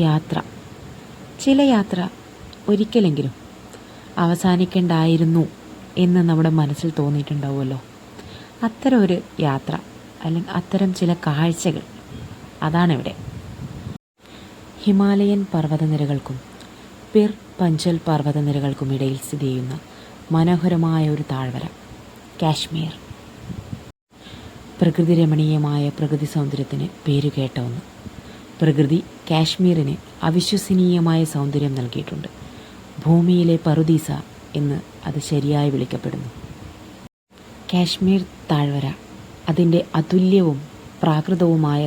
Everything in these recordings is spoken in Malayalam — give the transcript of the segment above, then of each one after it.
യാത്ര. ചില യാത്ര ഒരിക്കലെങ്കിലും അവസാനിക്കേണ്ടായിരുന്നു എന്ന് നമ്മുടെ മനസ്സിൽ തോന്നിയിട്ടുണ്ടാവുമല്ലോ. അത്തരം ഒരു യാത്ര അല്ലെങ്കിൽ അത്തരം ചില കാഴ്ചകൾ അതാണിവിടെ. ഹിമാലയൻ പർവ്വതനിരകൾക്കും പിർ പഞ്ചൽ പർവ്വതനിരകൾക്കും ഇടയിൽ സ്ഥിതി ചെയ്യുന്ന മനോഹരമായ ഒരു താഴ്വര കാശ്മീർ. പ്രകൃതി രമണീയമായ പ്രകൃതി സൗന്ദര്യത്തിന് പേരുകേട്ട ഒന്ന്. പ്രകൃതി കാശ്മീരിന് അവിശ്വസനീയമായ സൗന്ദര്യം നൽകിയിട്ടുണ്ട്. ഭൂമിയിലെ പറുദീസ എന്ന് അത് ശരിയായി വിളിക്കപ്പെടുന്നു. കാശ്മീർ താഴ്വര അതിൻ്റെ അതുല്യവും പ്രാകൃതവുമായ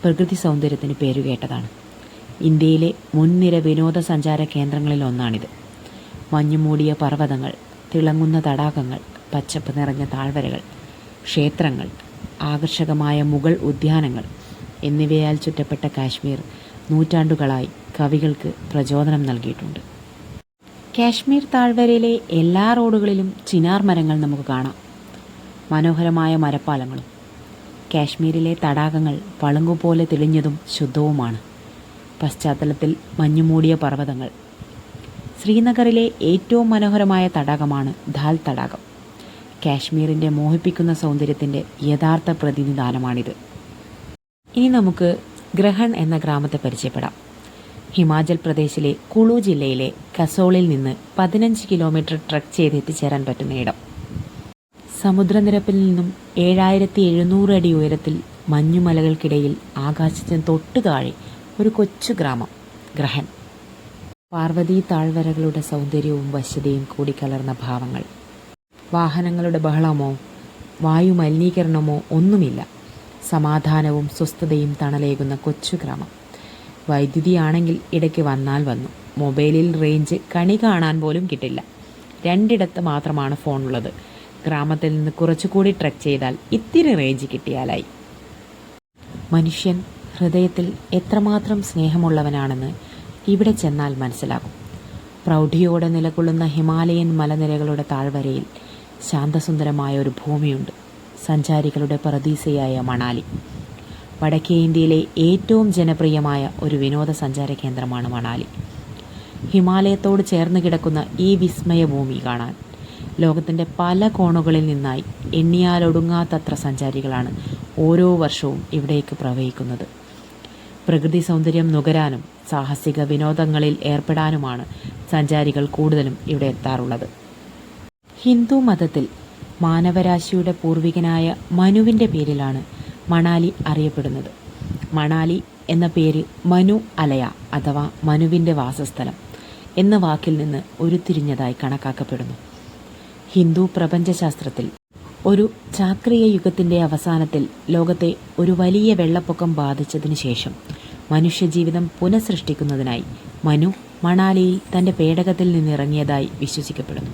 പ്രകൃതി സൗന്ദര്യത്തിന് പേരുകേട്ടതാണ്. ഇന്ത്യയിലെ മുൻനിര വിനോദസഞ്ചാര കേന്ദ്രങ്ങളിൽ ഒന്നാണിത്. മഞ്ഞുമൂടിയ പർവ്വതങ്ങൾ, തിളങ്ങുന്ന തടാകങ്ങൾ, പച്ചപ്പ് നിറഞ്ഞ താഴ്വരകൾ, ക്ഷേത്രങ്ങൾ, ആകർഷകമായ മുഗൾ ഉദ്യാനങ്ങൾ എന്നിവയാൽ ചുറ്റപ്പെട്ട കാശ്മീർ നൂറ്റാണ്ടുകളായി കവികൾക്ക് പ്രചോദനം നൽകിയിട്ടുണ്ട്. കാശ്മീർ താഴ്വരയിലെ എല്ലാ റോഡുകളിലും ചിനാർ മരങ്ങൾ നമുക്ക് കാണാം. മനോഹരമായ മരപ്പാലങ്ങളും. കാശ്മീരിലെ തടാകങ്ങൾ പളുങ്കുപോലെ തെളിഞ്ഞതും ശുദ്ധവുമാണ്. പശ്ചാത്തലത്തിൽ മഞ്ഞുമൂടിയ പർവ്വതങ്ങൾ. ശ്രീനഗറിലെ ഏറ്റവും മനോഹരമായ തടാകമാണ് ദാൽ തടാകം. കാശ്മീരിൻ്റെ മോഹിപ്പിക്കുന്ന സൗന്ദര്യത്തിൻ്റെ യഥാർത്ഥ പ്രതിനിധാനമാണിത്. ഇനി നമുക്ക് ഗ്രഹൺ എന്ന ഗ്രാമത്തെ പരിചയപ്പെടാം. ഹിമാചൽ പ്രദേശിലെ കുളു ജില്ലയിലെ കസോളിൽ നിന്ന് 15 കിലോമീറ്റർ ട്രക്ക് ചെയ്ത് എത്തിച്ചേരാൻ പറ്റുന്ന ഇടം. സമുദ്രനിരപ്പിൽ നിന്നും 7700 അടി ഉയരത്തിൽ മഞ്ഞുമലകൾക്കിടയിൽ ആകാശത്തിന് തൊട്ടു താഴെ ഒരു കൊച്ചു ഗ്രാമം ഗ്രഹൺ. പാർവതി താഴ്വരകളുടെ സൗന്ദര്യവും വശ്യതയും കൂടിക്കലർന്ന ഭാവങ്ങൾ. വാഹനങ്ങളുടെ ബഹളമോ വായു മലിനീകരണമോ ഒന്നുമില്ല. സമാധാനവും സ്വസ്ഥതയും തണലേകുന്ന കൊച്ചു ഗ്രാമം. വൈദ്യുതിയാണെങ്കിൽ ഇടയ്ക്ക് വന്നാൽ വന്നു. മൊബൈലിൽ റേഞ്ച് കണി കാണാൻ പോലും കിട്ടില്ല. 2 ഇടത്ത് മാത്രമാണ് ഫോണുള്ളത്. ഗ്രാമത്തിൽ നിന്ന് കുറച്ചുകൂടി ട്രെക്ക് ചെയ്താൽ ഇത്തിരി റേഞ്ച് കിട്ടിയാലായി. മനുഷ്യൻ ഹൃദയത്തിൽ എത്രമാത്രം സ്നേഹമുള്ളവനാണെന്ന് ഇവിടെ ചെന്നാൽ മനസ്സിലാകും. പ്രൗഢിയോടെ നിലകൊള്ളുന്ന ഹിമാലയൻ മലനിരകളുടെ താഴ്വരയിൽ ശാന്തസുന്ദരമായ ഒരു ഭൂമിയുണ്ട്. സഞ്ചാരികളുടെ പറദീസയായ മണാലി. വടക്കേ ഇന്ത്യയിലെ ഏറ്റവും ജനപ്രിയമായ ഒരു വിനോദസഞ്ചാര കേന്ദ്രമാണ് മണാലി. ഹിമാലയത്തോട് ചേർന്ന് കിടക്കുന്ന ഈ വിസ്മയ ഭൂമി കാണാൻ ലോകത്തിൻ്റെ പല കോണുകളിൽ നിന്നായി എണ്ണിയാലൊടുങ്ങാത്തത്ര സഞ്ചാരികളാണ് ഓരോ വർഷവും ഇവിടേക്ക് പ്രവഹിക്കുന്നത്. പ്രകൃതി സൗന്ദര്യം നുകരാനും സാഹസിക വിനോദങ്ങളിൽ ഏർപ്പെടാനുമാണ് സഞ്ചാരികൾ കൂടുതലും ഇവിടെ എത്താറുള്ളത്. ഹിന്ദു മതത്തിൽ മാനവരാശിയുടെ പൂർവികനായ മനുവിൻ്റെ പേരിലാണ് മണാലി അറിയപ്പെടുന്നത്. മണാലി എന്ന പേര് മനു അലയ അഥവാ മനുവിൻ്റെ വാസസ്ഥലം എന്ന വാക്കിൽ നിന്ന് ഉരുത്തിരിഞ്ഞതായി കണക്കാക്കപ്പെടുന്നു. ഹിന്ദു പ്രപഞ്ചശാസ്ത്രത്തിൽ ഒരു ചാക്രിക യുഗത്തിൻ്റെ അവസാനത്തിൽ ലോകത്തെ ഒരു വലിയ വെള്ളപ്പൊക്കം ബാധിച്ചതിന് ശേഷം മനുഷ്യജീവിതം പുനഃസൃഷ്ടിക്കുന്നതിനായി മനു മണാലിയിൽ തൻ്റെ പേടകത്തിൽ നിന്നിറങ്ങിയതായി വിശ്വസിക്കപ്പെടുന്നു.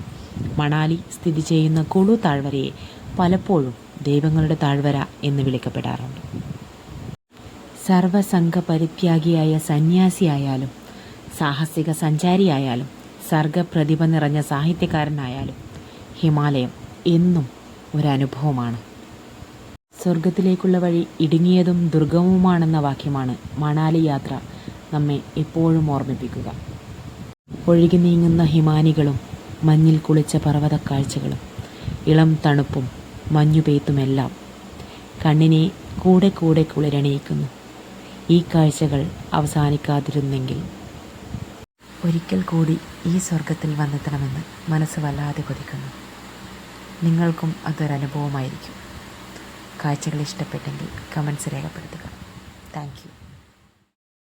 മണാലി സ്ഥിതി ചെയ്യുന്ന കുളു താഴ്വരയെ പലപ്പോഴും ദൈവങ്ങളുടെ താഴ്വര എന്ന് വിളിക്കപ്പെടാറുണ്ട്. സർവസംഘ പരിത്യാഗിയായ സന്യാസിയായാലും സാഹസിക സഞ്ചാരിയായാലും സർഗപ്രതിഭ നിറഞ്ഞ സാഹിത്യകാരനായാലും ഹിമാലയം എന്നും ഒരനുഭവമാണ്. സ്വർഗത്തിലേക്കുള്ള വഴി ഇടുങ്ങിയതും ദുർഗമവുമാണെന്ന വാക്യമാണ് മണാലി യാത്ര നമ്മെ എപ്പോഴും ഓർമ്മിപ്പിക്കുക. ഒഴുകി നീങ്ങുന്ന ഹിമാനികളും മഞ്ഞിൽ കുളിച്ച പർവ്വതക്കാഴ്ചകളും ഇളം തണുപ്പും മഞ്ഞുപെയ്ത്തുമെല്ലാം കണ്ണിനെ കൂടെ കൂടെ കുളിരണിയിക്കുന്നു. ഈ കാഴ്ചകൾ അവസാനിക്കാതിരുന്നെങ്കിൽ ഒരിക്കൽ കൂടി ഈ സ്വർഗത്തിൽ വന്നെത്തണമെന്ന് മനസ്സ് വല്ലാതെ കൊതിക്കുന്നു. നിങ്ങൾക്കും അതൊരനുഭവമായിരിക്കും. കാഴ്ചകൾ ഇഷ്ടപ്പെട്ടെങ്കിൽ കമൻസ് രേഖപ്പെടുത്തുക. Thank you.